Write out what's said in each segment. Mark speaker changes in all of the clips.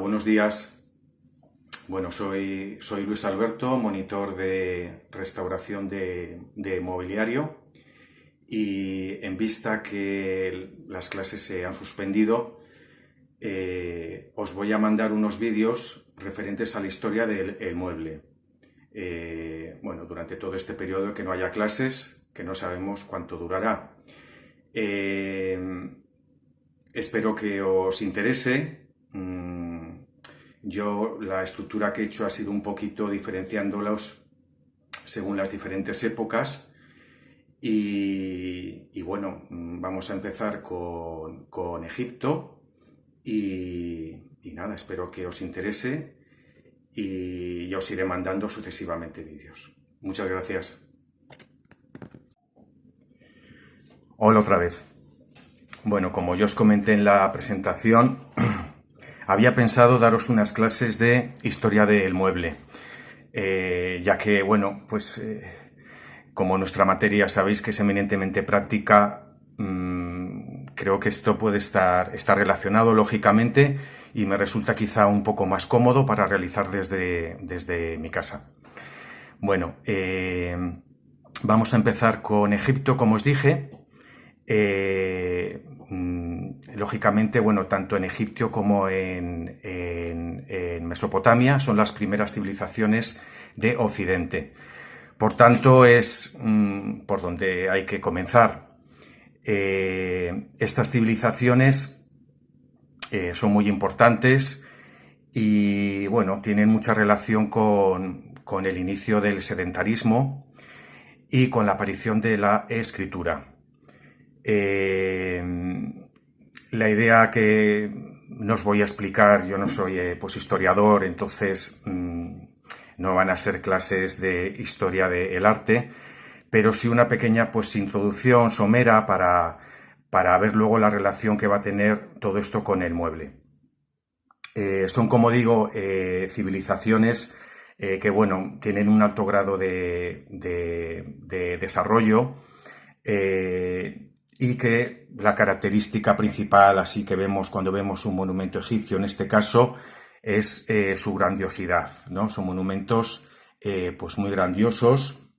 Speaker 1: buenos días. Bueno, soy Luis Alberto, monitor de restauración de mobiliario, y en vista que las clases se han suspendido, os voy a mandar unos vídeos referentes a la historia del mueble. Bueno, durante todo este periodo que no haya clases, que no sabemos cuánto durará. Espero que os interese. Yo la estructura que he hecho ha sido un poquito diferenciándolos según las diferentes épocas y bueno, vamos a empezar con Egipto y nada, espero que os interese y ya os iré mandando sucesivamente vídeos. Muchas gracias. Hola otra vez. Bueno, como yo os comenté en la presentación, había pensado daros unas clases de historia del mueble, ya que, bueno, pues como nuestra materia sabéis que es eminentemente práctica, creo que esto puede estar relacionado lógicamente y me resulta quizá un poco más cómodo para realizar desde mi casa. Bueno, vamos a empezar con Egipto, como os dije. Lógicamente, bueno, tanto en Egipto como en Mesopotamia son las primeras civilizaciones de Occidente. Por tanto, es por donde hay que comenzar. Estas civilizaciones son muy importantes y, bueno, tienen mucha relación con el inicio del sedentarismo y con la aparición de la escritura. La idea que nos voy a explicar, yo no soy pues historiador, entonces no van a ser clases de historia del arte, pero sí una pequeña pues introducción somera para ver luego la relación que va a tener todo esto con el mueble. Son, como digo, civilizaciones que, bueno, tienen un alto grado de desarrollo, y que la característica principal, así que vemos cuando vemos un monumento egipcio, en este caso, es su grandiosidad, ¿no? Son monumentos pues muy grandiosos,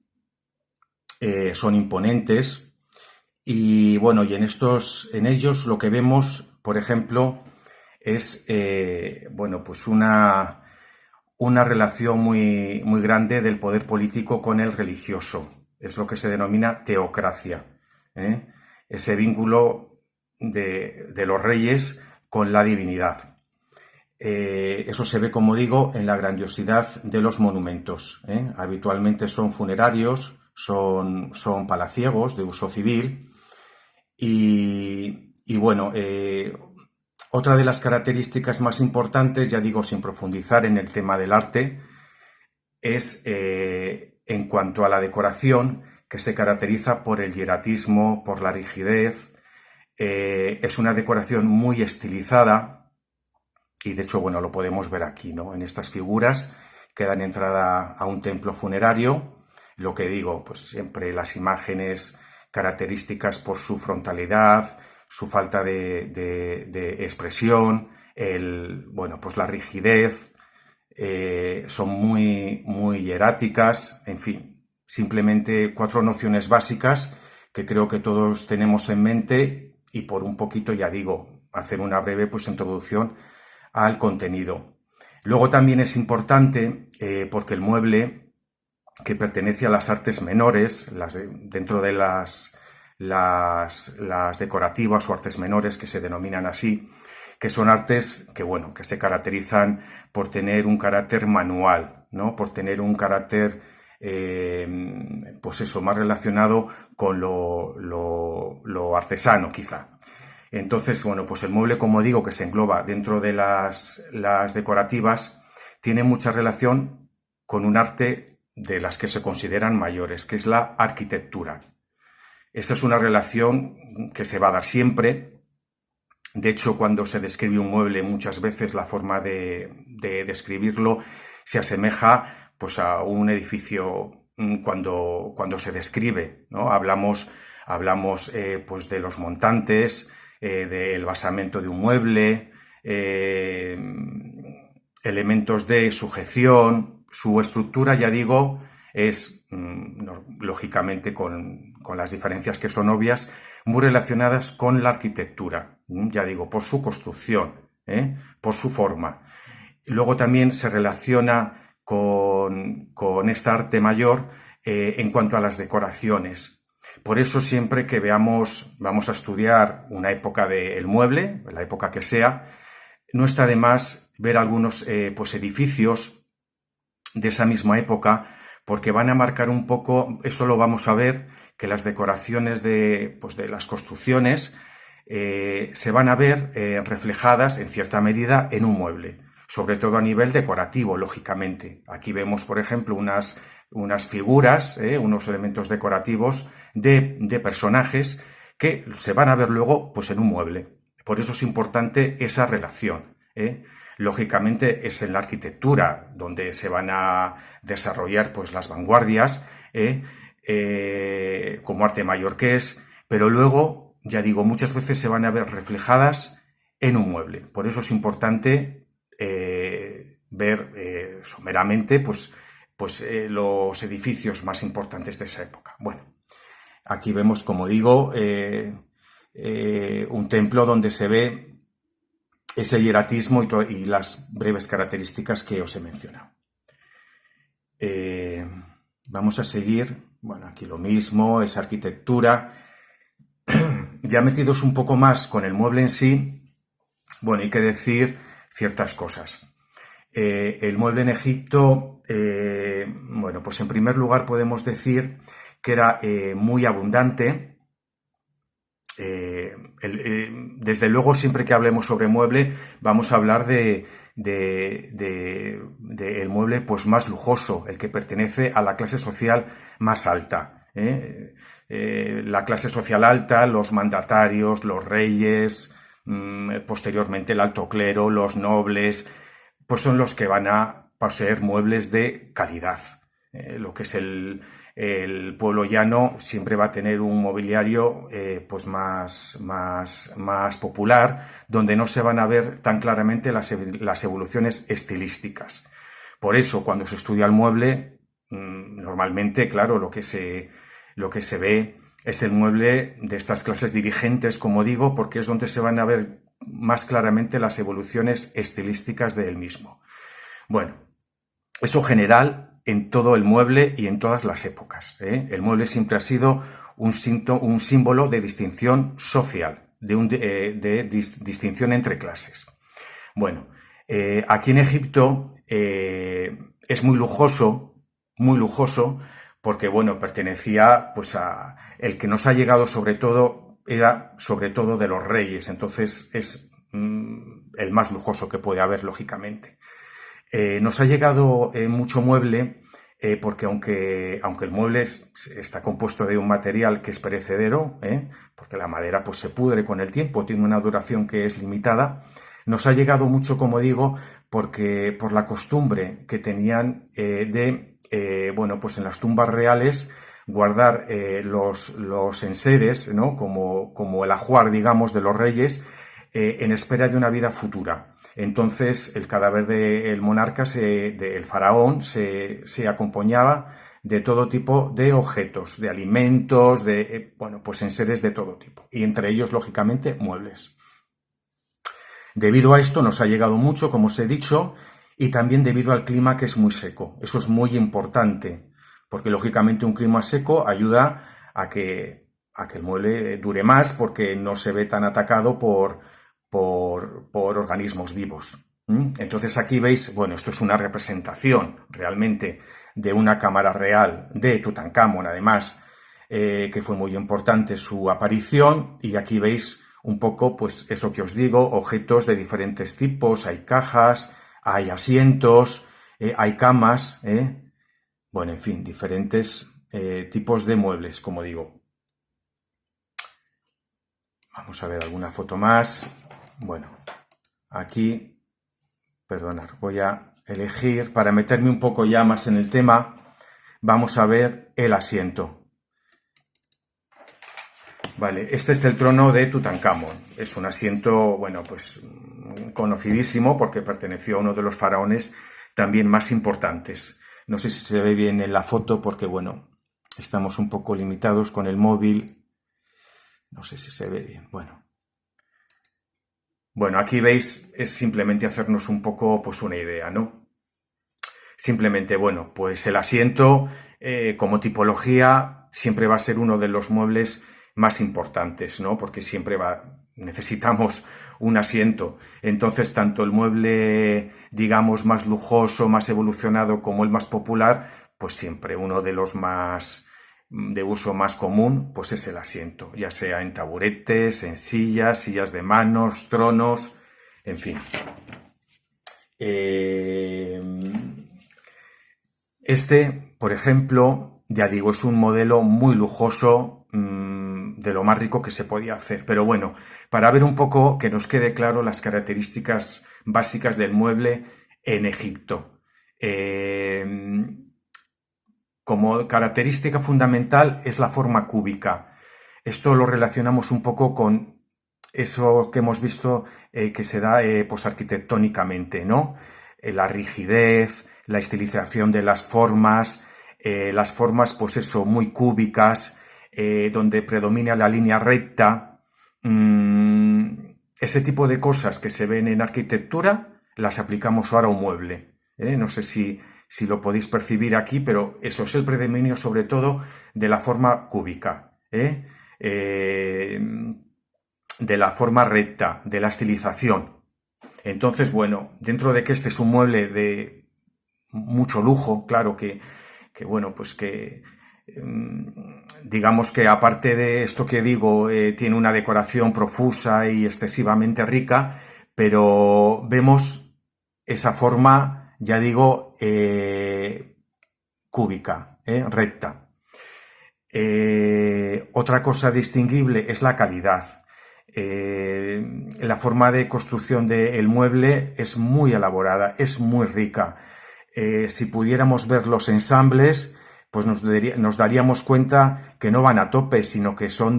Speaker 1: son imponentes y, bueno, y en ellos lo que vemos, por ejemplo, es bueno, pues una relación muy grande del poder político con el religioso. Es lo que se denomina teocracia, ¿eh? Ese vínculo de los reyes con la divinidad. Eso se ve, como digo, en la grandiosidad de los monumentos, ¿eh? Habitualmente son funerarios, son palaciegos de uso civil y bueno, otra de las características más importantes, ya digo, sin profundizar en el tema del arte, es en cuanto a la decoración, que se caracteriza por el hieratismo, por la rigidez. Es una decoración muy estilizada y, de hecho, bueno, lo podemos ver aquí, ¿no? En estas figuras que dan entrada a un templo funerario. Lo que digo, pues siempre las imágenes características por su frontalidad, su falta de expresión, bueno, pues la rigidez, son muy hieráticas, en fin. Simplemente 4 nociones básicas que creo que todos tenemos en mente y, por un poquito, ya digo, hacer una breve pues introducción al contenido. Luego también es importante porque el mueble, que pertenece a las artes menores, dentro de las decorativas o artes menores, que se denominan así, que son artes que, bueno, que se caracterizan por tener un carácter manual, ¿no? Por tener un carácter pues eso, más relacionado con lo artesano, quizá. Entonces, bueno, pues el mueble, como digo, que se engloba dentro de las decorativas, tiene mucha relación con un arte de las que se consideran mayores, que es la arquitectura. Esa es una relación que se va a dar siempre. De hecho, cuando se describe un mueble, muchas veces la forma de describirlo se asemeja pues a un edificio cuando se describe, ¿no? Hablamos pues de los montantes, del basamento de un mueble, elementos de sujeción. Su estructura, ya digo, es, lógicamente con las diferencias que son obvias, muy relacionadas con la arquitectura, ya digo, por su construcción, por su forma. Luego también se relaciona con esta arte mayor en cuanto a las decoraciones. Por eso siempre que vamos a estudiar una época del mueble, la época que sea, no está de más ver algunos pues edificios de esa misma época, porque van a marcar un poco, eso lo vamos a ver, que las decoraciones de las construcciones se van a ver reflejadas en cierta medida en un mueble, sobre todo a nivel decorativo, lógicamente. Aquí vemos, por ejemplo, unas figuras, unos elementos decorativos de personajes que se van a ver luego pues, en un mueble. Por eso es importante esa relación. Lógicamente es en la arquitectura donde se van a desarrollar pues, las vanguardias como arte mayor que es, pero luego, ya digo, muchas veces se van a ver reflejadas en un mueble. Por eso es importante ver someramente pues, los edificios más importantes de esa época. Bueno, aquí vemos, como digo, un templo donde se ve ese hieratismo y las breves características que os he mencionado. Vamos a seguir, bueno, aquí lo mismo, esa arquitectura. Ya metidos un poco más con el mueble en sí, bueno, hay que decir ciertas cosas. El mueble en Egipto, bueno, pues en primer lugar podemos decir que era muy abundante. Desde luego, siempre que hablemos sobre mueble, vamos a hablar de el mueble pues más lujoso, el que pertenece a la clase social más alta. La clase social alta, los mandatarios, los reyes, posteriormente el alto clero, los nobles, pues son los que van a poseer muebles de calidad. Lo que es el pueblo llano siempre va a tener un mobiliario pues más popular, donde no se van a ver tan claramente las evoluciones estilísticas. Por eso, cuando se estudia el mueble, normalmente, claro, lo que se ve es el mueble de estas clases dirigentes, como digo, porque es donde se van a ver más claramente las evoluciones estilísticas del mismo. Bueno, eso general en todo el mueble y en todas las épocas. El mueble siempre ha sido un símbolo de distinción social, de distinción entre clases. Bueno, aquí en Egipto es muy lujoso, porque, bueno, pertenecía pues a el que nos ha llegado era sobre todo de los reyes, entonces es el más lujoso que puede haber, lógicamente. Nos ha llegado mucho mueble porque aunque el mueble está compuesto de un material que es perecedero, porque la madera pues se pudre con el tiempo, tiene una duración que es limitada, nos ha llegado mucho, como digo, porque por la costumbre que tenían bueno, pues en las tumbas reales guardar los enseres, ¿no? como el ajuar, digamos, de los reyes, en espera de una vida futura. Entonces, el cadáver del monarca, del faraón, se acompañaba de todo tipo de objetos, de alimentos, bueno, pues enseres de todo tipo. Y entre ellos, lógicamente, muebles. Debido a esto nos ha llegado mucho, como os he dicho, y también debido al clima, que es muy seco. Eso es muy importante, porque lógicamente un clima seco ayuda a que el mueble dure más, porque no se ve tan atacado por organismos vivos. Entonces aquí veis, bueno, esto es una representación realmente de una cámara real de Tutankamón, además, que fue muy importante su aparición, y aquí veis un poco, pues eso que os digo, objetos de diferentes tipos, hay cajas, hay asientos, hay camas, bueno, en fin, diferentes tipos de muebles, como digo. Vamos a ver alguna foto más. Bueno, aquí, perdonad, voy a elegir, para meterme un poco ya más en el tema, vamos a ver el asiento. Vale, este es el trono de Tutankamón. Es un asiento, bueno, pues conocidísimo porque perteneció a uno de los faraones también más importantes. No sé si se ve bien en la foto porque, bueno, estamos un poco limitados con el móvil. No sé si se ve bien. Bueno, aquí veis, es simplemente hacernos un poco, pues una idea, ¿no? Simplemente, bueno, pues el asiento, como tipología, siempre va a ser uno de los muebles más importantes, ¿no? Porque necesitamos un asiento. Entonces, tanto el mueble, digamos, más lujoso, más evolucionado, como el más popular, pues siempre uno de los más de uso más común, pues es el asiento, ya sea en taburetes, en sillas de manos, tronos, en fin. Este, por ejemplo, ya digo, es un modelo muy lujoso, de lo más rico que se podía hacer. Pero bueno, para ver un poco, que nos quede claro las características básicas del mueble en Egipto. Como característica fundamental es la forma cúbica. Esto lo relacionamos un poco con eso que hemos visto, que se da pues arquitectónicamente, ¿no? La rigidez, la estilización de las formas pues eso, muy cúbicas, donde predomina la línea recta. Ese tipo de cosas que se ven en arquitectura las aplicamos ahora a un mueble. No sé si lo podéis percibir aquí, pero eso es el predominio sobre todo de la forma cúbica, de la forma recta, de la estilización. Entonces, bueno, dentro de que este es un mueble de mucho lujo, claro bueno, pues que digamos que aparte de esto que digo, tiene una decoración profusa y excesivamente rica, pero vemos esa forma, ya digo, cúbica, recta. Otra cosa distinguible es la calidad. La forma de construcción del mueble es muy elaborada, es muy rica. Si pudiéramos ver los ensambles, pues nos daríamos cuenta que no van a tope, sino que son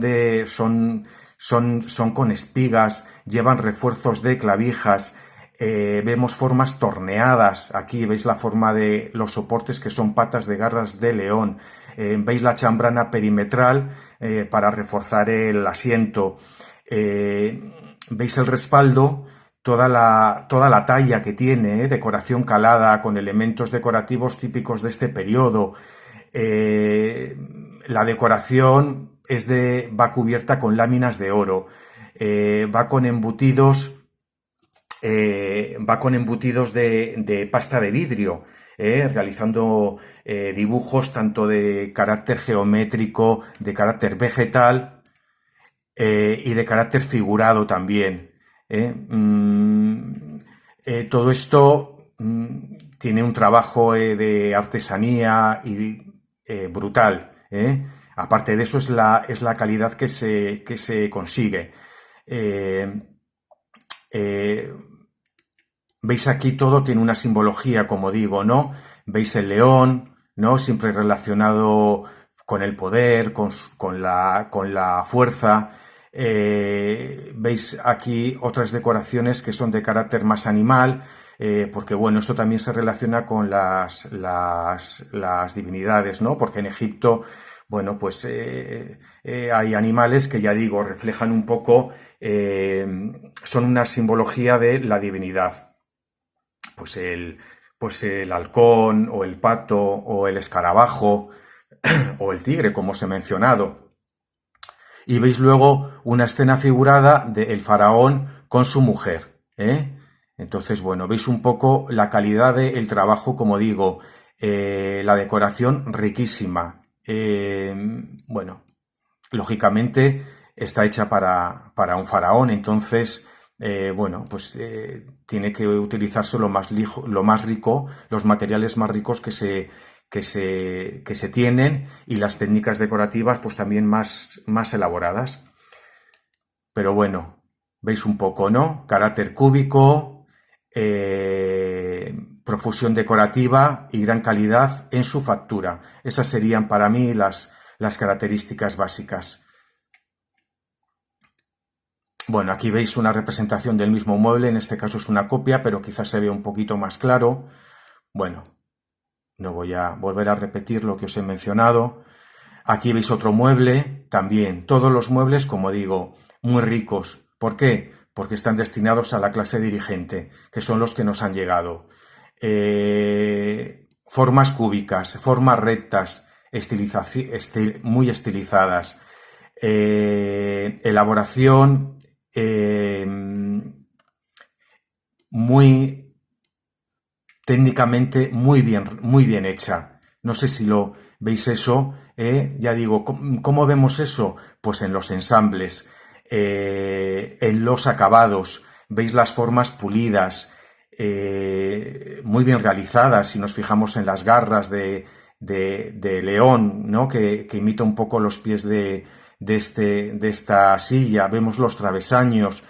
Speaker 1: con espigas, llevan refuerzos de clavijas. Vemos formas torneadas. Aquí veis la forma de los soportes, que son patas de garras de león. Veis la chambrana perimetral para reforzar el asiento. Veis el respaldo, toda la talla que tiene, decoración calada con elementos decorativos típicos de este periodo. La decoración va cubierta con láminas de oro. Va con embutidos de pasta de vidrio, realizando dibujos tanto de carácter geométrico, de carácter vegetal y de carácter figurado también. Todo esto tiene un trabajo de artesanía y brutal. Aparte de eso es la calidad que se consigue. Veis aquí todo tiene una simbología, como digo, ¿no? Veis el león, ¿no? Siempre relacionado con el poder, con la fuerza. Veis aquí otras decoraciones que son de carácter más animal, porque bueno, esto también se relaciona con las divinidades, ¿no? Porque en Egipto, bueno, pues hay animales que, ya digo, reflejan un poco, son una simbología de la divinidad. Pues el halcón, o el pato, o el escarabajo, o el tigre, como os he mencionado. Y veis luego una escena figurada del faraón con su mujer. Entonces, bueno, veis un poco la calidad del trabajo, como digo, la decoración riquísima. Bueno, lógicamente está hecha para un faraón, entonces, bueno, pues tiene que utilizarse lo más rico, los materiales más ricos que se tienen, y las técnicas decorativas pues también más elaboradas. Pero bueno, veis un poco, ¿no? Carácter cúbico, profusión decorativa y gran calidad en su factura. Esas serían para mí las características básicas. Bueno, aquí veis una representación del mismo mueble, en este caso es una copia, pero quizás se ve un poquito más claro. Bueno, no voy a volver a repetir lo que os he mencionado. Aquí veis otro mueble, también. Todos los muebles, como digo, muy ricos. ¿Por qué? Porque están destinados a la clase dirigente, que son los que nos han llegado. Formas cúbicas, formas rectas, muy estilizadas. Elaboración muy técnicamente muy bien hecha. No sé si lo veis eso, ya digo, ¿cómo vemos eso? Pues en los ensambles, en los acabados, veis las formas pulidas, muy bien realizadas, si nos fijamos en las garras de león, ¿no? Que imita un poco los pies de esta silla, vemos los travesaños,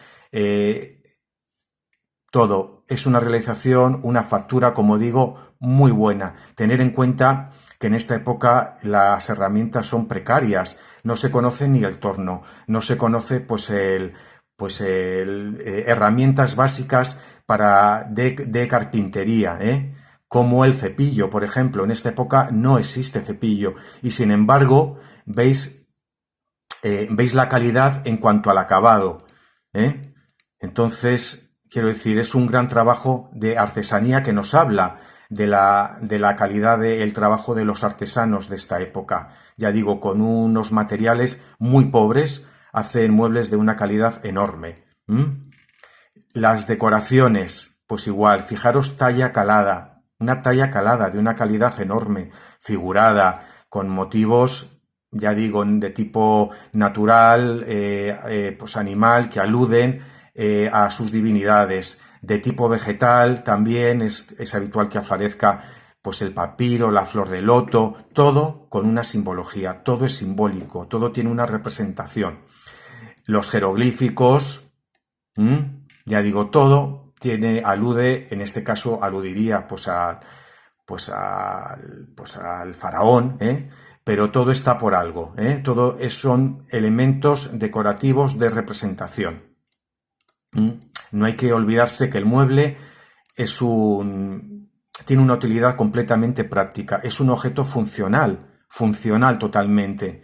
Speaker 1: todo. Es una realización, una factura, como digo, muy buena. Tener en cuenta que en esta época las herramientas son precarias, no se conoce ni el torno, no se conoce herramientas básicas de carpintería, como el cepillo, por ejemplo. En esta época no existe cepillo y sin embargo veis la calidad en cuanto al acabado, ¿eh? Entonces, quiero decir, es un gran trabajo de artesanía que nos habla de la calidad del trabajo de los artesanos de esta época. Ya digo, con unos materiales muy pobres, hacen muebles de una calidad enorme. Las decoraciones, pues igual, fijaros talla calada, una talla calada de una calidad enorme, figurada, con motivos, ya digo, de tipo natural, pues animal, que aluden a sus divinidades. De tipo vegetal también es habitual que aparezca pues el papiro, la flor de loto, todo con una simbología, todo es simbólico, todo tiene una representación. Los jeroglíficos, ya digo, todo alude, en este caso aludiría pues al faraón, pero todo está por algo, todo son elementos decorativos de representación. No hay que olvidarse que el mueble tiene una utilidad completamente práctica, es un objeto funcional totalmente,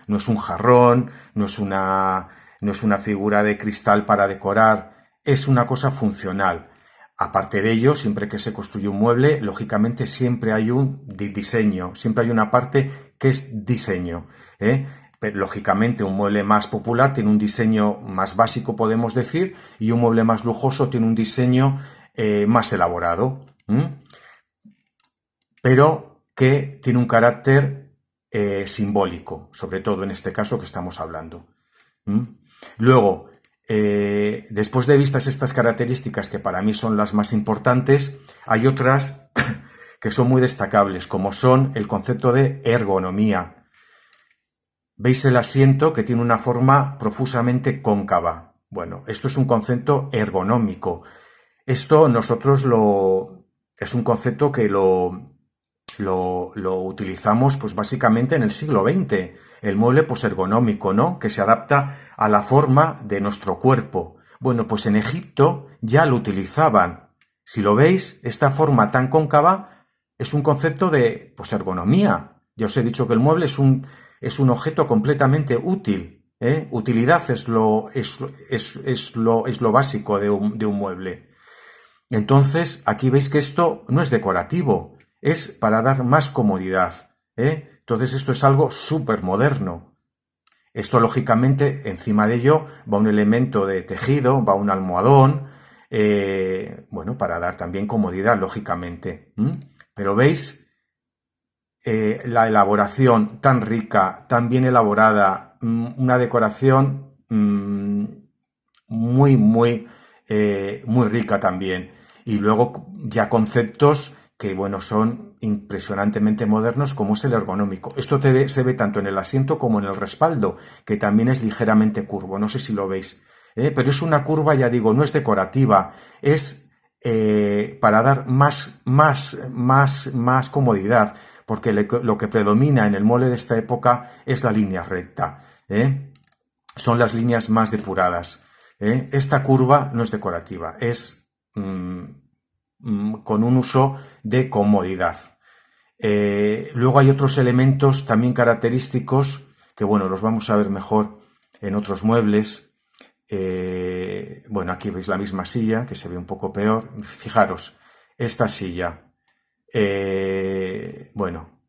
Speaker 1: no es un jarrón, no es una figura de cristal para decorar, es una cosa funcional. Aparte de ello, siempre que se construye un mueble, lógicamente siempre hay un diseño, siempre hay una parte que es diseño, Pero, lógicamente, un mueble más popular tiene un diseño más básico, podemos decir, y un mueble más lujoso tiene un diseño más elaborado, pero que tiene un carácter simbólico, sobre todo en este caso que estamos hablando. Luego, después de vistas estas características que para mí son las más importantes, hay otras que son muy destacables, como son el concepto de ergonomía. Veis el asiento que tiene una forma profusamente cóncava. Bueno, esto es un concepto ergonómico. Esto es un concepto que lo utilizamos pues básicamente en el siglo XX. El mueble pues ergonómico, ¿no? Que se adapta a la forma de nuestro cuerpo. Bueno, pues en Egipto ya lo utilizaban. Si lo veis, esta forma tan cóncava es un concepto de pues ergonomía. Ya os he dicho que el mueble es un objeto completamente útil, Utilidad es lo básico de un mueble. Entonces, aquí veis que esto no es decorativo, es para dar más comodidad, Entonces esto es algo súper moderno. Esto, lógicamente, encima de ello va un elemento de tejido, va un almohadón, bueno, para dar también comodidad, lógicamente. Pero veis la elaboración tan rica, tan bien elaborada, una decoración muy rica también. Y luego ya conceptos que, bueno, son impresionantemente modernos, como es el ergonómico. Esto se ve tanto en el asiento como en el respaldo, que también es ligeramente curvo. No sé si lo veis. Pero es una curva, ya digo, no es decorativa, es para dar más comodidad, porque lo que predomina en el mueble de esta época es la línea recta, son las líneas más depuradas. Esta curva no es decorativa, es con un uso de comodidad. Luego hay otros elementos también característicos que, bueno, los vamos a ver mejor en otros muebles. Bueno, aquí veis la misma silla, que se ve un poco peor. Fijaros, esta silla, bueno,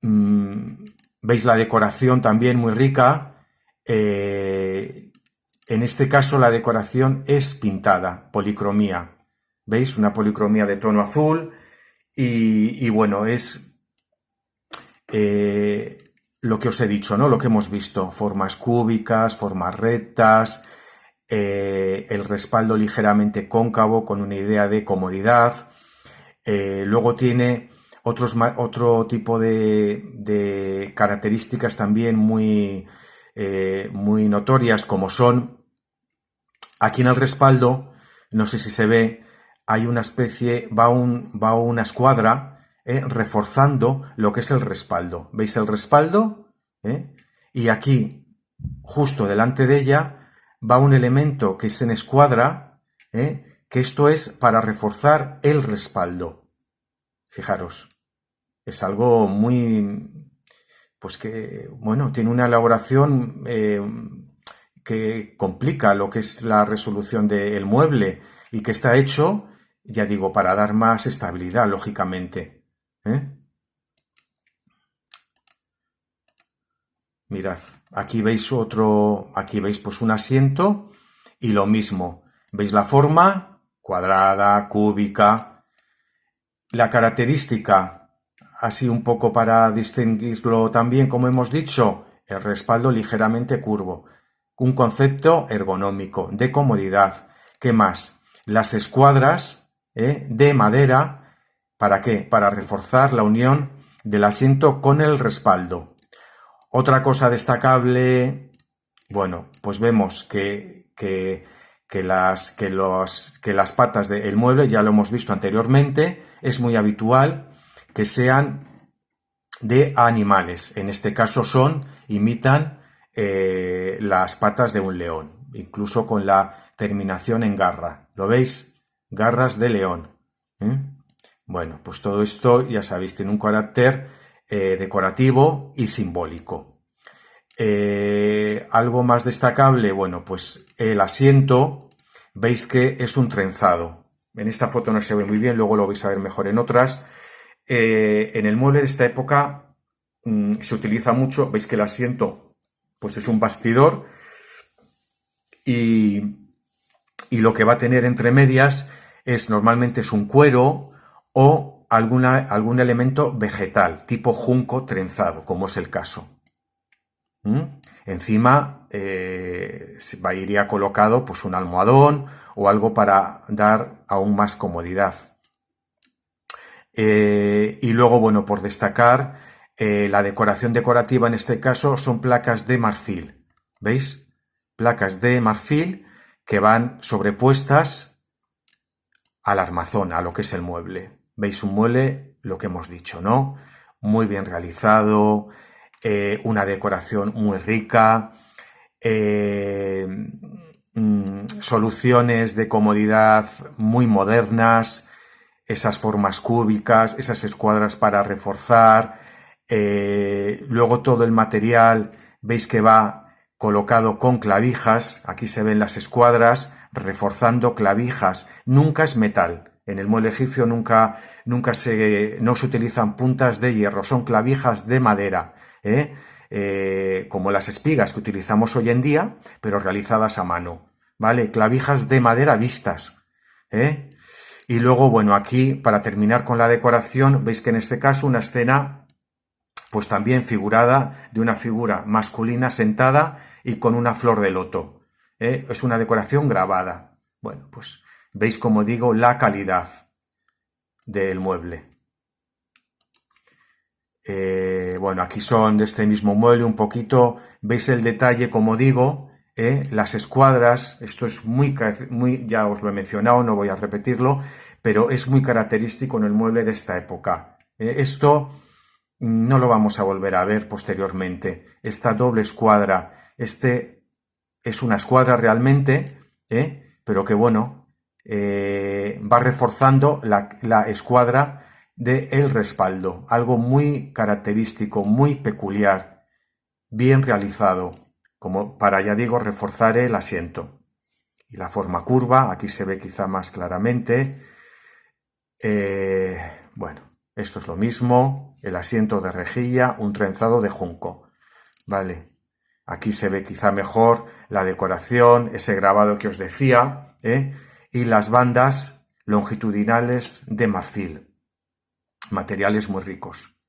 Speaker 1: veis la decoración también muy rica. En este caso la decoración es pintada, policromía. ¿Veis? Una policromía de tono azul y bueno, es lo que os he dicho, ¿no? Lo que hemos visto, formas cúbicas, formas rectas, el respaldo ligeramente cóncavo con una idea de comodidad. Luego tiene otro tipo de características también muy notorias, como son, aquí en el respaldo, no sé si se ve, hay una especie, va una escuadra reforzando lo que es el respaldo. ¿Veis el respaldo? Y aquí, justo delante de ella, va un elemento que es en escuadra, que esto es para reforzar el respaldo. Fijaros, es algo muy, pues que, bueno, tiene una elaboración que complica lo que es la resolución del mueble y que está hecho, ya digo, para dar más estabilidad, lógicamente. Mirad, aquí veis aquí veis pues un asiento y lo mismo. ¿Veis la forma? Cuadrada, cúbica. La característica, así un poco para distinguirlo también, como hemos dicho, el respaldo ligeramente curvo. Un concepto ergonómico, de comodidad. ¿Qué más? Las escuadras de madera, ¿para qué? Para reforzar la unión del asiento con el respaldo. Otra cosa destacable, bueno, pues vemos que las patas del mueble, ya lo hemos visto anteriormente, es muy habitual que sean de animales. En este caso imitan las patas de un león, incluso con la terminación en garra. ¿Lo veis? Garras de león. Bueno, pues todo esto, ya sabéis, tiene un carácter decorativo y simbólico. Algo más destacable, bueno, pues el asiento, veis que es un trenzado. En esta foto no se ve muy bien, luego lo vais a ver mejor en otras. En el mueble de esta época se utiliza mucho, veis que el asiento pues es un bastidor y lo que va a tener entre medias normalmente es un cuero o algún elemento vegetal, tipo junco trenzado, como es el caso. Encima iría colocado pues un almohadón o algo para dar aún más comodidad. Y luego, bueno, por destacar, la decoración decorativa en este caso son placas de marfil. ¿Veis? Placas de marfil que van sobrepuestas al armazón, a lo que es el mueble. ¿Veis? Un mueble, lo que hemos dicho, ¿no? Muy bien realizado, una decoración muy rica, soluciones de comodidad muy modernas, esas formas cúbicas, esas escuadras para reforzar, luego todo el material, veis que va colocado con clavijas, aquí se ven las escuadras, reforzando clavijas, nunca es metal. En el mueble egipcio no se utilizan puntas de hierro, son clavijas de madera, como las espigas que utilizamos hoy en día, pero realizadas a mano, ¿vale? Clavijas de madera vistas, Y luego, bueno, aquí, para terminar con la decoración, veis que en este caso una escena, pues también figurada, de una figura masculina sentada y con una flor de loto. Es una decoración grabada. Bueno, pues veis, como digo, la calidad del mueble. Bueno, aquí son de este mismo mueble un poquito, veis el detalle, como digo, las escuadras, esto es muy, ya os lo he mencionado, no voy a repetirlo, pero es muy característico en el mueble de esta época. Esto no lo vamos a volver a ver posteriormente, esta doble escuadra, este es una escuadra realmente, pero que bueno, va reforzando la escuadra del respaldo, algo muy característico, muy peculiar, bien realizado, como para, ya digo, reforzar el asiento. Y la forma curva, aquí se ve quizá más claramente. Bueno, esto es lo mismo, el asiento de rejilla, un trenzado de junco, ¿vale? Aquí se ve quizá mejor la decoración, ese grabado que os decía, y las bandas longitudinales de marfil, materiales muy ricos,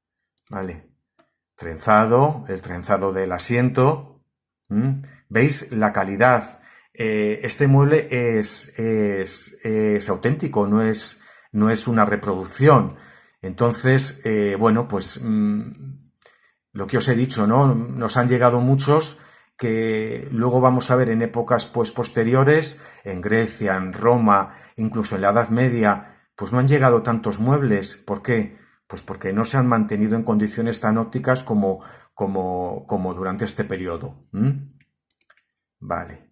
Speaker 1: ¿vale? Trenzado, el trenzado del asiento, ¿veis la calidad? Este mueble es auténtico, no es una reproducción. Entonces, bueno, pues lo que os he dicho, ¿no? Nos han llegado muchos que luego vamos a ver en épocas pues posteriores, en Grecia, en Roma, incluso en la Edad Media, pues no han llegado tantos muebles. ¿Por qué? Pues porque no se han mantenido en condiciones tan ópticas como durante este periodo. Vale.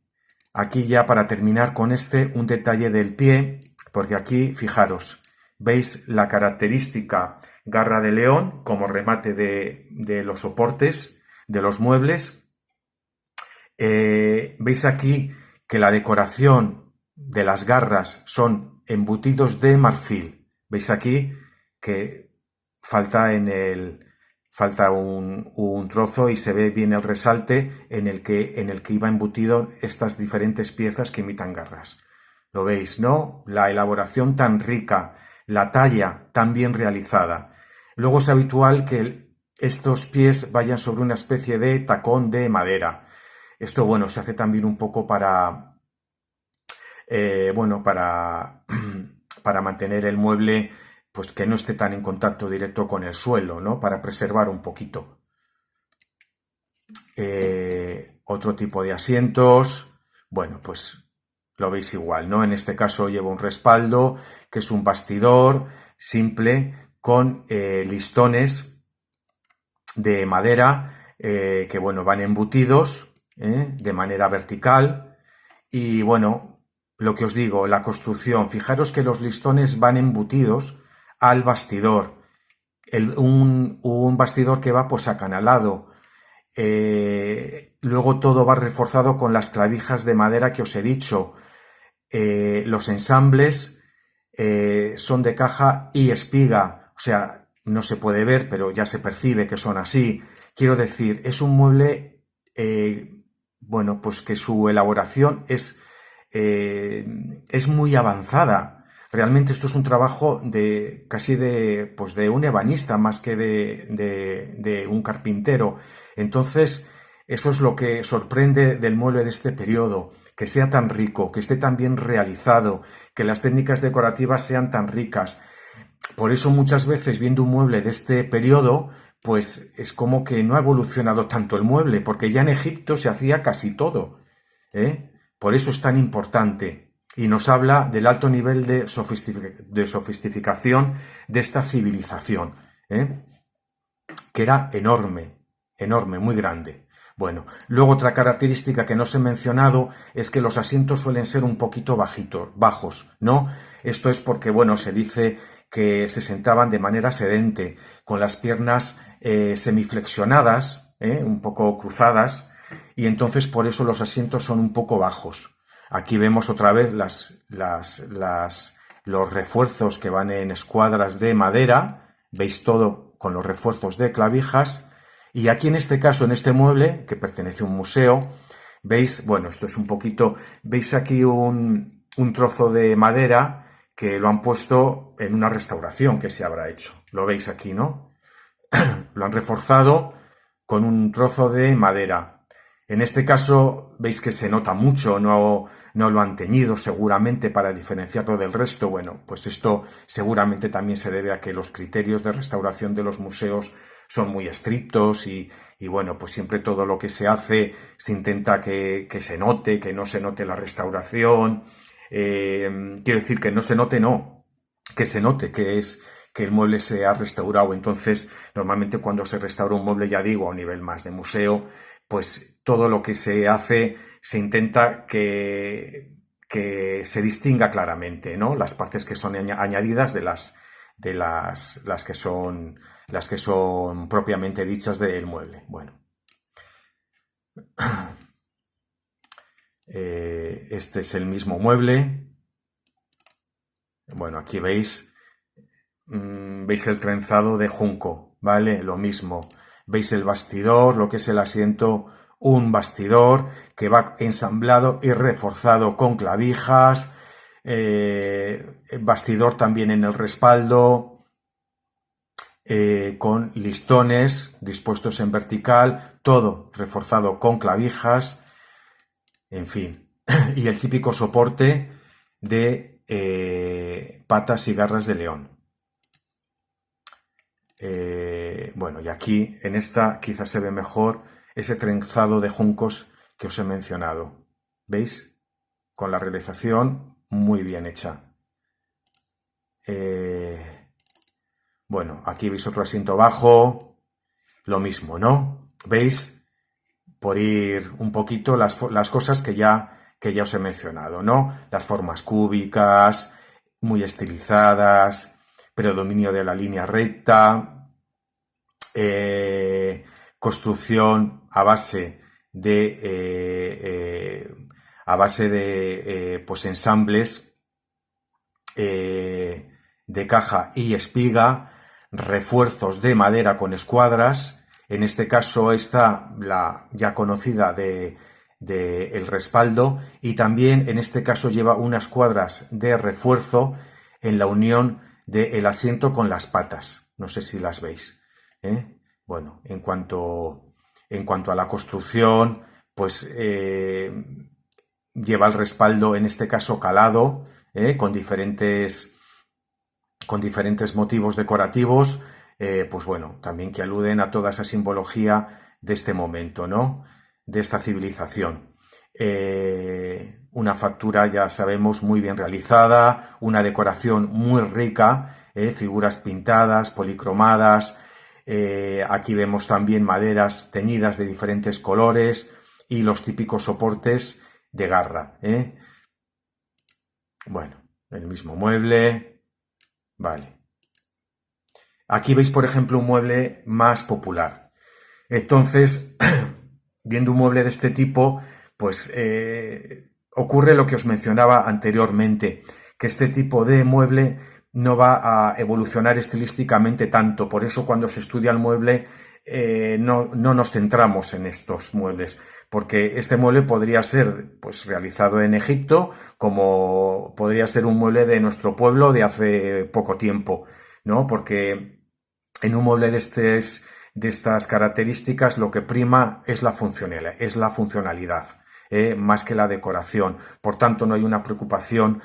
Speaker 1: Aquí ya para terminar con un detalle del pie, porque aquí, fijaros, veis la característica garra de león como remate de los soportes de los muebles. Veis aquí que la decoración de las garras son embutidos de marfil. Veis aquí que falta un trozo y se ve bien el resalte en el que iba embutido estas diferentes piezas que imitan garras. Lo veis, ¿no? La elaboración tan rica, la talla tan bien realizada. Luego es habitual que estos pies vayan sobre una especie de tacón de madera. Esto, bueno, se hace también un poco para para mantener el mueble, pues que no esté tan en contacto directo con el suelo, ¿no? Para preservar un poquito. Otro tipo de asientos, bueno, pues lo veis igual, ¿no? En este caso lleva un respaldo, que es un bastidor simple con listones de madera que, bueno, van embutidos de manera vertical. Y bueno, lo que os digo, la construcción, fijaros que los listones van embutidos al bastidor, un bastidor que va pues acanalado. Luego todo va reforzado con las clavijas de madera que os he dicho. Los ensambles son de caja y espiga, o sea, no se puede ver, pero ya se percibe que son así. Quiero decir, es un mueble, bueno, pues que su elaboración es muy avanzada. Realmente esto es un trabajo casi de un ebanista más que de un carpintero. Entonces, eso es lo que sorprende del mueble de este periodo, que sea tan rico, que esté tan bien realizado, que las técnicas decorativas sean tan ricas. Por eso muchas veces viendo un mueble de este periodo, pues es como que no ha evolucionado tanto el mueble, porque ya en Egipto se hacía casi todo, ¿eh? Por eso es tan importante. Y nos habla del alto nivel de sofisticación de esta civilización, que era enorme, enorme, muy grande. Bueno, luego otra característica que no os he mencionado es que los asientos suelen ser un poquito bajos, ¿no? Esto es porque, bueno, se dice que se sentaban de manera sedente, con las piernas semiflexionadas, un poco cruzadas, y entonces por eso los asientos son un poco bajos. Aquí vemos otra vez los refuerzos que van en escuadras de madera, veis todo con los refuerzos de clavijas, y aquí en este caso, en este mueble, que pertenece a un museo, veis, bueno, esto es un poquito, veis aquí un trozo de madera que lo han puesto en una restauración que se habrá hecho. Lo veis aquí, ¿no? Lo han reforzado con un trozo de madera. En este caso veis que se nota mucho, no lo han teñido seguramente para diferenciarlo del resto. Bueno, pues esto seguramente también se debe a que los criterios de restauración de los museos son muy estrictos y bueno, pues siempre todo lo que se hace se intenta que se note, que no se note la restauración. Quiero decir que no se note, no, que se note que el mueble se ha restaurado. Entonces, normalmente cuando se restaura un mueble, ya digo, a un nivel más de museo, pues todo lo que se hace, se intenta que se distinga claramente, ¿no? Las partes que son añadidas las que son propiamente dichas del mueble. Bueno, este es el mismo mueble. Bueno, aquí veis el trenzado de junco, ¿vale? Lo mismo. Veis el bastidor, lo que es el asiento, un bastidor que va ensamblado y reforzado con clavijas, bastidor también en el respaldo, con listones dispuestos en vertical, todo reforzado con clavijas, en fin. Y el típico soporte de patas y garras de león. Bueno, y aquí en esta quizás se ve mejor ese trenzado de juncos que os he mencionado. ¿Veis? Con la realización muy bien hecha. Bueno, aquí veis otro asiento bajo, lo mismo, ¿no? ¿Veis? Por ir un poquito las cosas que ya os he mencionado, ¿no? Las formas cúbicas, muy estilizadas, predominio de la línea recta, construcción a base de pues ensambles de caja y espiga, refuerzos de madera con escuadras. En este caso está la ya conocida de el respaldo, y también en este caso lleva unas cuadras de refuerzo en la unión del asiento con las patas. No sé si las veis, ¿eh? Bueno, en cuanto a la construcción, pues lleva el respaldo en este caso calado, con diferentes motivos decorativos, pues bueno, también que aluden a toda esa simbología de este momento, ¿no? De esta civilización. Una factura, ya sabemos, muy bien realizada, una decoración muy rica, figuras pintadas, policromadas. Aquí vemos también maderas teñidas de diferentes colores y los típicos soportes de garra. Bueno, el mismo mueble. Vale. Aquí veis, por ejemplo, un mueble más popular. Entonces, viendo un mueble de este tipo, pues ocurre lo que os mencionaba anteriormente, que este tipo de mueble no va a evolucionar estilísticamente tanto. Por eso cuando se estudia el mueble no nos centramos en estos muebles, porque este mueble podría ser pues realizado en Egipto, como podría ser un mueble de nuestro pueblo de hace poco tiempo, ¿no? Porque en un mueble de estas características lo que prima es la funcionalidad, más que la decoración. Por tanto, no hay una preocupación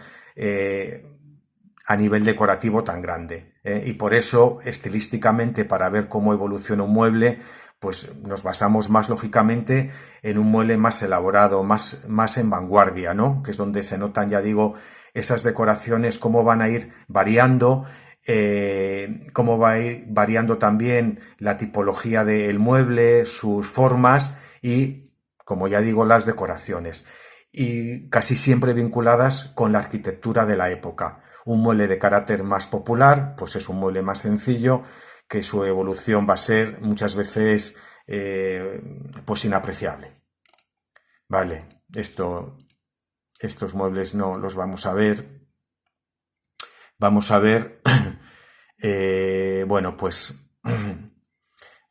Speaker 1: a nivel decorativo tan grande, y por eso estilísticamente, para ver cómo evoluciona un mueble, pues nos basamos más lógicamente en un mueble más elaborado, más en vanguardia, ¿no? Que es donde se notan, ya digo, esas decoraciones, cómo van a ir variando, cómo va a ir variando también la tipología del mueble, sus formas y, como ya digo, las decoraciones. Y casi siempre vinculadas con la arquitectura de la época. Un mueble de carácter más popular, pues es un mueble más sencillo, que su evolución va a ser muchas veces pues inapreciable. Vale, estos muebles no los vamos a ver. Vamos a ver, bueno, pues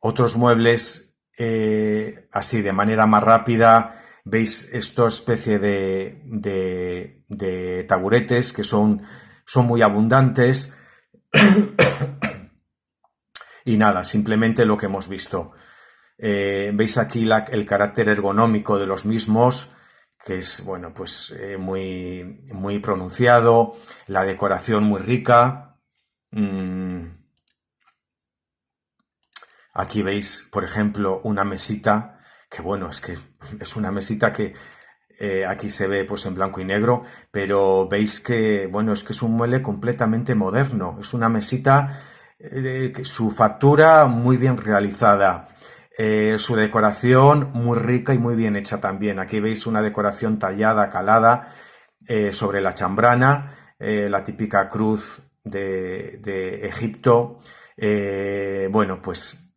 Speaker 1: otros muebles así de manera más rápida. Veis esta especie de taburetes que son muy abundantes. Y nada, simplemente lo que hemos visto. Veis aquí el carácter ergonómico de los mismos, que es, bueno, pues muy pronunciado, la decoración muy rica. Aquí veis, por ejemplo, una mesita, que bueno, es que es una mesita que aquí se ve pues en blanco y negro, pero veis que, bueno, es que es un mueble completamente moderno. Es una mesita, su factura muy bien realizada. Su decoración muy rica y muy bien hecha también. Aquí veis una decoración tallada, calada, sobre la chambrana, la típica cruz de Egipto. Bueno, pues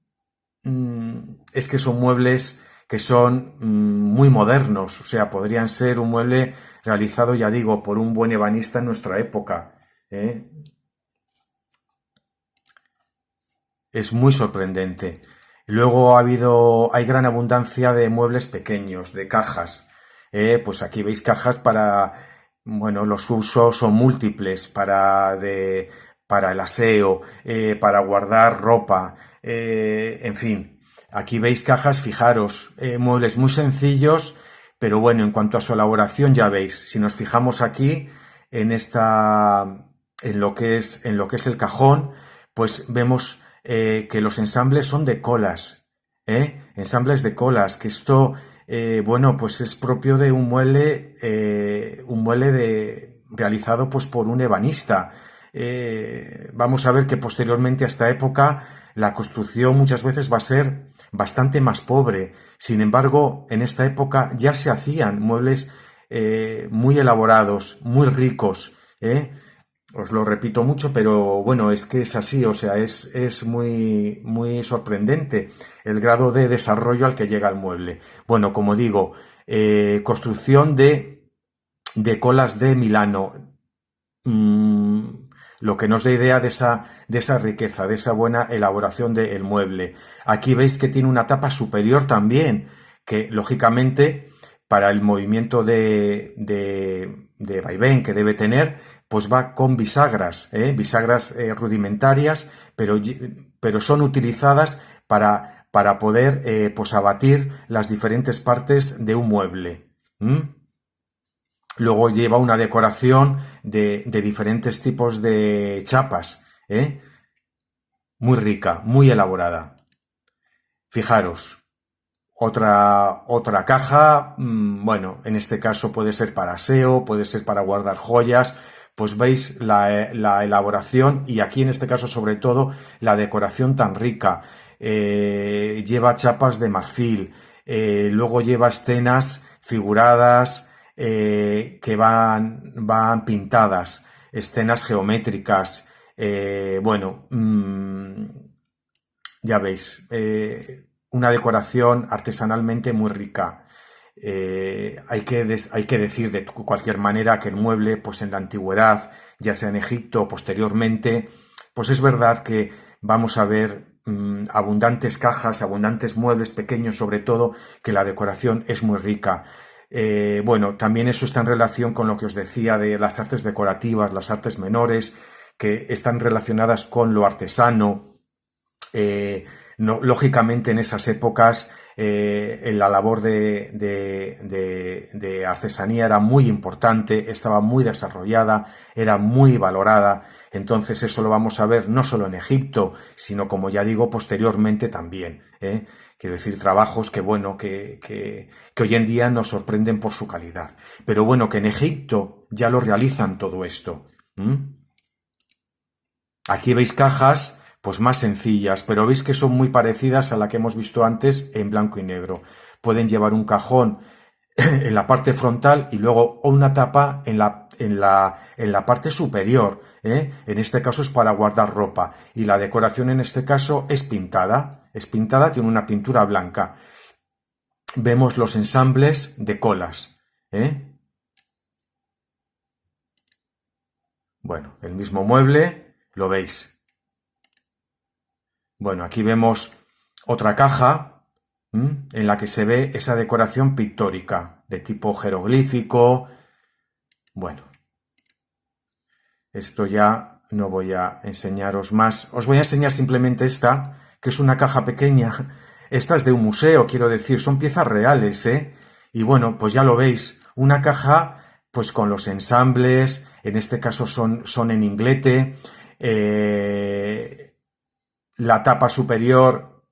Speaker 1: es que son muebles que son muy modernos, o sea, podrían ser un mueble realizado, ya digo, por un buen ebanista en nuestra época. ¿eh? Es muy sorprendente. Luego hay gran abundancia de muebles pequeños, de cajas. Pues aquí veis cajas para, bueno, los usos son múltiples, para el aseo, para guardar ropa, en fin. Aquí veis cajas, fijaros, muebles muy sencillos, pero bueno, en cuanto a su elaboración ya veis, si nos fijamos aquí en en lo que es el cajón, pues vemos que los ensambles son de colas, ensambles de colas, que esto, bueno, pues es propio de un mueble realizado pues por un ebanista. Vamos a ver que posteriormente a esta época la construcción muchas veces va a ser bastante más pobre. Sin embargo, en esta época ya se hacían muebles muy elaborados, muy ricos, ¿eh? Os lo repito mucho, pero bueno, es que es así, o sea, es muy, muy sorprendente el grado de desarrollo al que llega el mueble. Bueno, como digo, construcción de colas de Milano. Mm, lo que nos da idea de esa riqueza, de esa buena elaboración del mueble. Aquí veis que tiene una tapa superior también, que lógicamente para el movimiento de vaivén que debe tener, pues va con bisagras, bisagras rudimentarias, pero son utilizadas para poder pues abatir las diferentes partes de un mueble. Luego lleva una decoración de diferentes tipos de chapas, muy rica, muy elaborada. Fijaros, otra caja, bueno, en este caso puede ser para aseo, puede ser para guardar joyas, pues veis la elaboración y aquí en este caso sobre todo la decoración tan rica. Lleva chapas de marfil, luego lleva escenas figuradas que van pintadas, escenas geométricas, bueno, ya veis, una decoración artesanalmente muy rica. Hay que decir de cualquier manera que el mueble, pues en la antigüedad, ya sea en Egipto o posteriormente, pues es verdad que vamos a ver abundantes cajas, abundantes muebles pequeños sobre todo, que la decoración es muy rica. Bueno, también eso está en relación con lo que os decía de las artes decorativas, las artes menores, que están relacionadas con lo artesano. No, lógicamente en esas épocas en la labor de artesanía era muy importante, estaba muy desarrollada, era muy valorada, entonces eso lo vamos a ver no solo en Egipto, sino como ya digo, posteriormente también. Quiero decir, trabajos que bueno, que hoy en día nos sorprenden por su calidad. Pero bueno, que en Egipto ya lo realizan todo esto. Aquí veis cajas pues más sencillas, pero veis que son muy parecidas a la que hemos visto antes en blanco y negro. Pueden llevar un cajón en la parte frontal y luego una tapa en la parte superior. En este caso es para guardar ropa y la decoración en este caso es pintada, tiene una pintura blanca. Vemos los ensambles de colas. Bueno, el mismo mueble, lo veis. Bueno, aquí vemos otra caja en la que se ve esa decoración pictórica de tipo jeroglífico. Bueno, esto ya no voy a enseñaros más. Os voy a enseñar simplemente esta, que es una caja pequeña. Esta es de un museo, quiero decir, son piezas reales, ¿eh? Y bueno, pues ya lo veis, una caja pues con los ensambles, en este caso son en inglete, la tapa superior,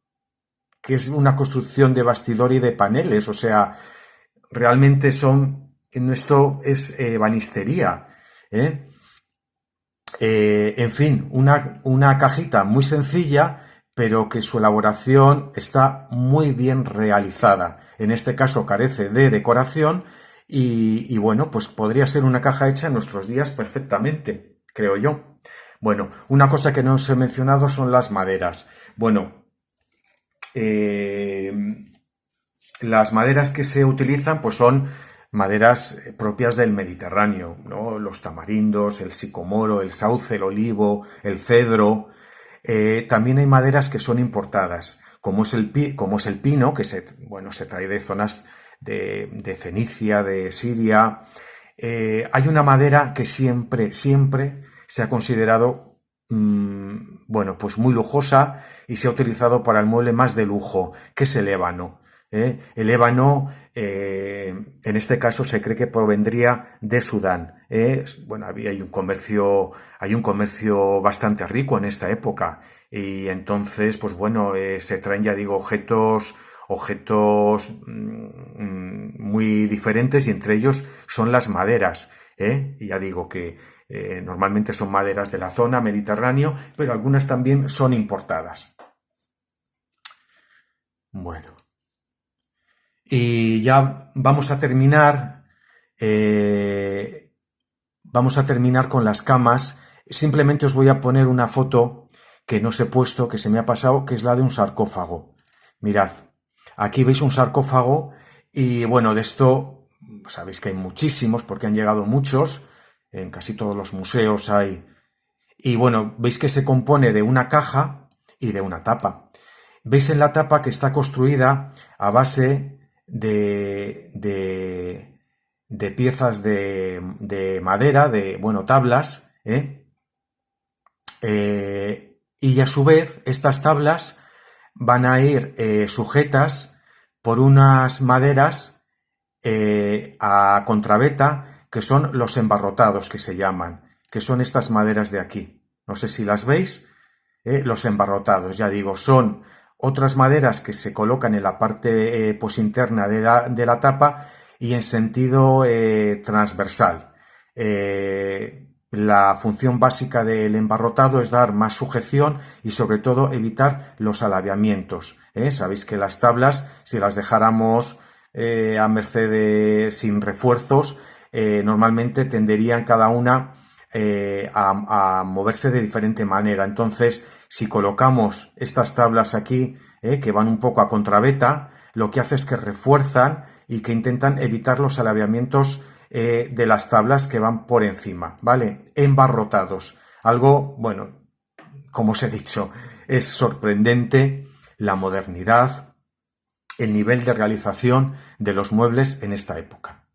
Speaker 1: que es una construcción de bastidor y de paneles, o sea, realmente esto es banistería, ¿eh? En fin, una cajita muy sencilla, pero que su elaboración está muy bien realizada. En este caso carece de decoración y bueno, pues podría ser una caja hecha en nuestros días perfectamente, creo yo. Bueno, una cosa que no os he mencionado son las maderas. Bueno, eh, las maderas que se utilizan pues son maderas propias del Mediterráneo, ¿no? Los tamarindos, el sicomoro, el sauce, el olivo, el cedro. También hay maderas que son importadas, como es el pino, que se trae de zonas de Fenicia, de Siria. Hay una madera que siempre se ha considerado bueno, pues muy lujosa y se ha utilizado para el mueble más de lujo, que es el ébano. El ébano, en este caso, se cree que provendría de Sudán. Bueno, hay un comercio bastante rico en esta época y entonces, pues bueno, se traen, ya digo, objetos muy diferentes y entre ellos son las maderas. Y ya digo que normalmente son maderas de la zona mediterráneo, pero algunas también son importadas. Bueno. Y ya vamos a terminar con las camas. Simplemente os voy a poner una foto que no os he puesto, que se me ha pasado, que es la de un sarcófago. Mirad, aquí veis un sarcófago y bueno, de esto sabéis que hay muchísimos porque han llegado muchos, en casi todos los museos hay. Y bueno, veis que se compone de una caja y de una tapa. Veis en la tapa que está construida a base de piezas de madera, bueno, tablas, y a su vez estas tablas van a ir sujetas por unas maderas a contraveta, que son los embarrotados, que se llaman, que son estas maderas de aquí. No sé si las veis, los embarrotados, ya digo, son otras maderas que se colocan en la parte pues interna de la tapa y en sentido transversal. La función básica del embarrotado es dar más sujeción y sobre todo evitar los alaviamientos. Sabéis que las tablas, si las dejáramos a merced sin refuerzos, normalmente tenderían cada una a moverse de diferente manera. Entonces, si colocamos estas tablas aquí, que van un poco a contraveta, lo que hace es que refuerzan y que intentan evitar los alaviamientos de las tablas que van por encima, ¿vale? Embarrotados. Algo, bueno, como os he dicho, es sorprendente la modernidad, el nivel de realización de los muebles en esta época.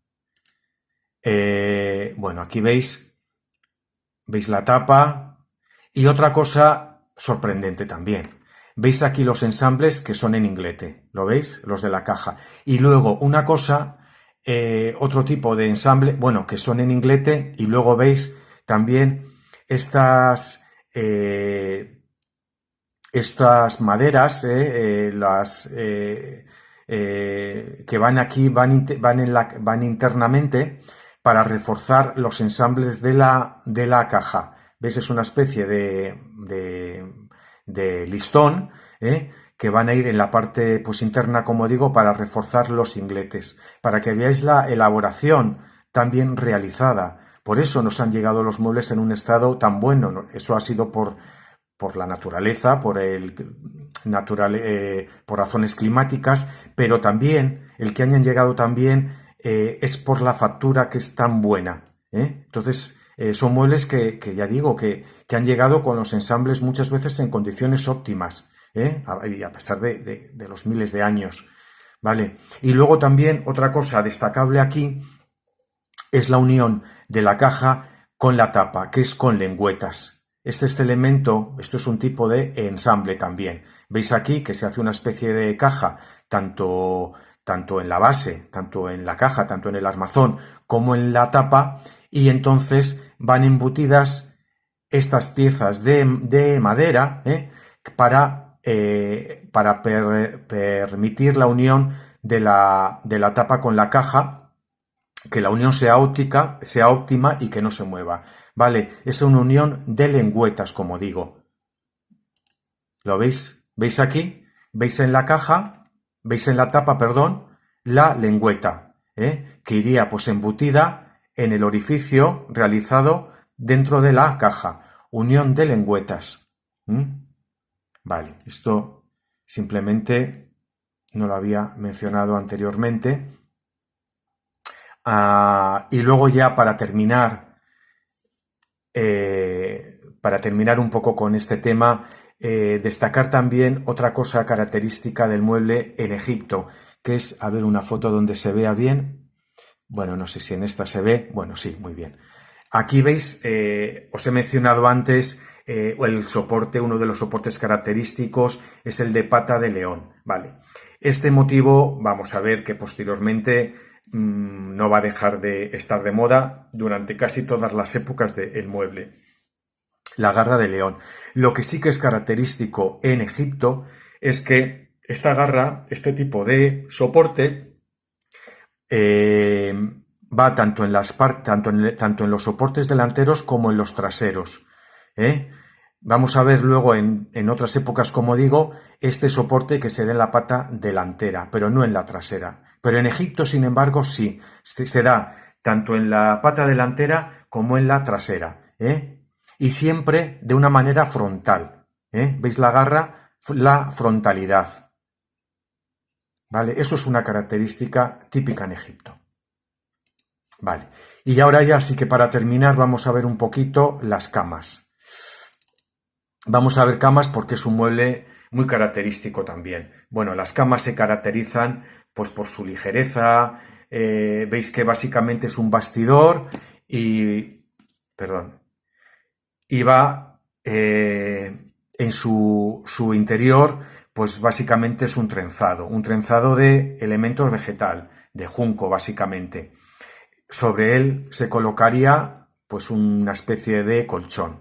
Speaker 1: Bueno, aquí veis la tapa y otra cosa sorprendente también. Veis aquí los ensambles que son en inglete, ¿lo veis? Los de la caja. Y luego una cosa, otro tipo de ensamble, bueno, que son en inglete y luego veis también estas maderas, que van aquí, van internamente para reforzar los ensambles de la caja. ¿Veis? Es una especie de listón, que van a ir en la parte pues interna, como digo, para reforzar los ingletes, para que veáis la elaboración tan bien realizada. Por eso nos han llegado los muebles en un estado tan bueno. Eso ha sido por la naturaleza, por razones climáticas, pero también el que hayan llegado tan bien es por la factura, que es tan buena. Entonces, son muebles que ya digo, que han llegado con los ensambles muchas veces en condiciones óptimas, a pesar de los miles de años. ¿Vale? Y luego también otra cosa destacable aquí es la unión de la caja con la tapa, que es con lengüetas. Este elemento, esto es un tipo de ensamble también. Veis aquí que se hace una especie de caja, tanto en la base, tanto en la caja, tanto en el armazón, como en la tapa, y entonces van embutidas estas piezas de madera para permitir la unión de la tapa con la caja, que la unión sea óptima y que no se mueva. Vale, es una unión de lengüetas, como digo. ¿Lo veis? ¿Veis aquí? ¿Veis en la caja? ¿Veis en la tapa, perdón? La lengüeta, que iría pues embutida en el orificio realizado dentro de la caja. Unión de lengüetas. Vale, esto simplemente no lo había mencionado anteriormente. Y luego ya para terminar un poco con este tema, destacar también otra cosa característica del mueble en Egipto, que es, a ver, una foto donde se vea bien. Bueno, no sé si en esta se ve. Bueno, sí, muy bien. Aquí veis, os he mencionado antes, el soporte, uno de los soportes característicos es el de pata de león. Vale. Este motivo, vamos a ver que posteriormente no va a dejar de estar de moda durante casi todas las épocas del mueble. La garra de león. Lo que sí que es característico en Egipto es que esta garra, este tipo de soporte, va tanto en los soportes delanteros como en los traseros. Vamos a ver luego en otras épocas, como digo, este soporte que se da en la pata delantera, pero no en la trasera. Pero en Egipto, sin embargo, sí, se da tanto en la pata delantera como en la trasera. Y siempre de una manera frontal. ¿Veis la garra? La frontalidad. ¿Vale? Eso es una característica típica en Egipto. Vale, y ahora ya sí que para terminar vamos a ver un poquito las camas. Vamos a ver camas porque es un mueble muy característico también. Bueno, las camas se caracterizan pues por su ligereza. Veis que básicamente es un bastidor y, perdón, y va en su interior, pues básicamente es un trenzado de elementos vegetal, de junco básicamente. Sobre él se colocaría pues una especie de colchón.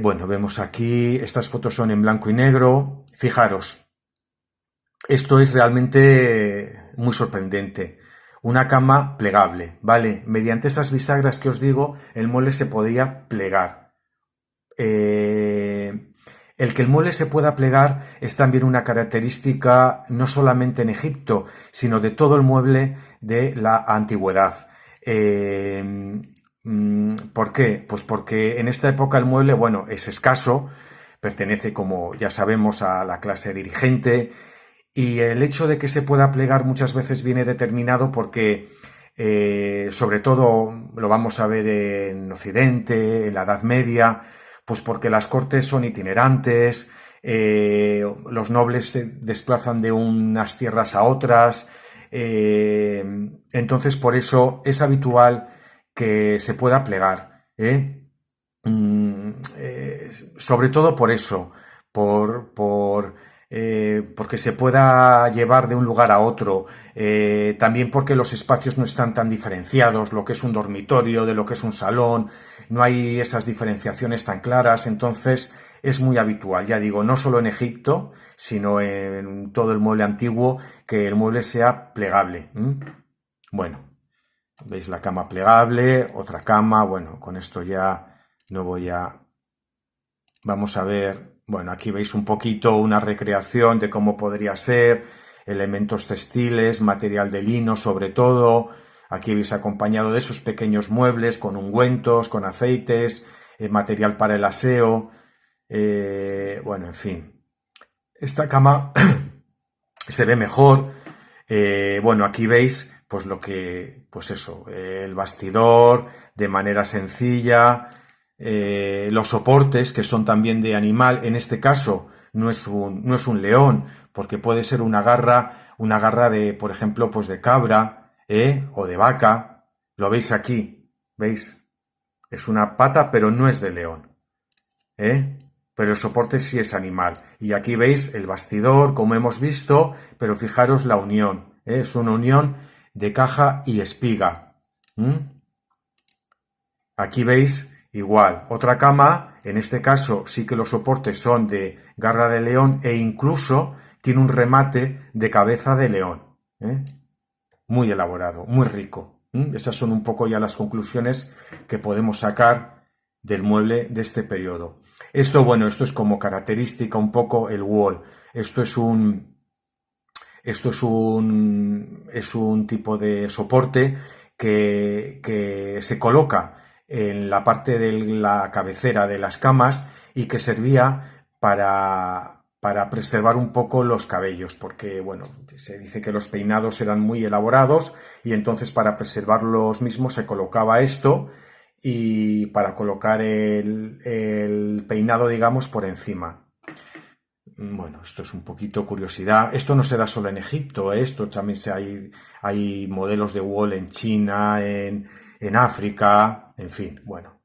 Speaker 1: Bueno, vemos aquí, estas fotos son en blanco y negro. Fijaros, esto es realmente muy sorprendente. Una cama plegable, ¿vale? Mediante esas bisagras que os digo, el mueble se podía plegar. El que el mueble se pueda plegar es también una característica no solamente en Egipto, sino de todo el mueble de la antigüedad. ¿Por qué? Pues porque en esta época el mueble, bueno, es escaso, pertenece, como ya sabemos, a la clase dirigente, y el hecho de que se pueda plegar muchas veces viene determinado porque, sobre todo, lo vamos a ver en Occidente, en la Edad Media, pues porque las cortes son itinerantes, los nobles se desplazan de unas tierras a otras, entonces por eso es habitual que se pueda plegar, sobre todo por eso, porque se pueda llevar de un lugar a otro, también porque los espacios no están tan diferenciados, lo que es un dormitorio, de lo que es un salón, no hay esas diferenciaciones tan claras, entonces es muy habitual, ya digo, no solo en Egipto, sino en todo el mueble antiguo, que el mueble sea plegable. Bueno, veis la cama plegable, otra cama, bueno, con esto ya no voy a... Vamos a ver, bueno, aquí veis un poquito una recreación de cómo podría ser, elementos textiles, material de lino sobre todo. Aquí veis acompañado de esos pequeños muebles con ungüentos, con aceites, material para el aseo. Bueno, en fin. Esta cama se ve mejor. Bueno, aquí veis pues lo que, pues eso, el bastidor de manera sencilla, los soportes que son también de animal, en este caso no es un león, porque puede ser una garra de, por ejemplo, pues de cabra, o de vaca. Lo veis aquí, ¿veis? Es una pata, pero no es de león, pero el soporte sí es animal. Y aquí veis el bastidor, como hemos visto, pero fijaros la unión, es una unión de caja y espiga. Aquí veis igual, otra cama, en este caso sí que los soportes son de garra de león e incluso tiene un remate de cabeza de león. Muy elaborado, muy rico. Esas son un poco ya las conclusiones que podemos sacar del mueble de este periodo. Esto, bueno, esto es como característica un poco el wall. Es un tipo de soporte que se coloca en la parte de la cabecera de las camas y que servía para preservar un poco los cabellos, porque, bueno, se dice que los peinados eran muy elaborados y entonces para preservar los mismos se colocaba esto y para colocar el peinado, digamos, por encima. Bueno, esto es un poquito curiosidad. Esto no se da solo en Egipto, ¿eh? Esto también hay modelos de wall en China, en África, en fin, bueno,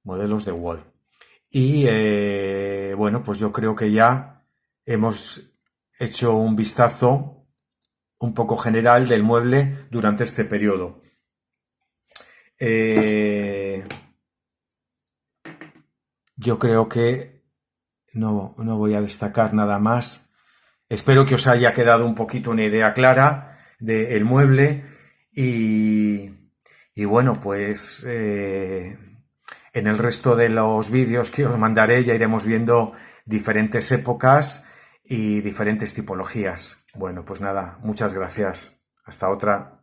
Speaker 1: modelos de wall. Y bueno, pues yo creo que ya hemos hecho un vistazo un poco general del mueble durante este periodo. Yo creo que no voy a destacar nada más. Espero que os haya quedado un poquito una idea clara del mueble y bueno, pues en el resto de los vídeos que os mandaré ya iremos viendo diferentes épocas y diferentes tipologías. Bueno, pues nada, muchas gracias. Hasta otra.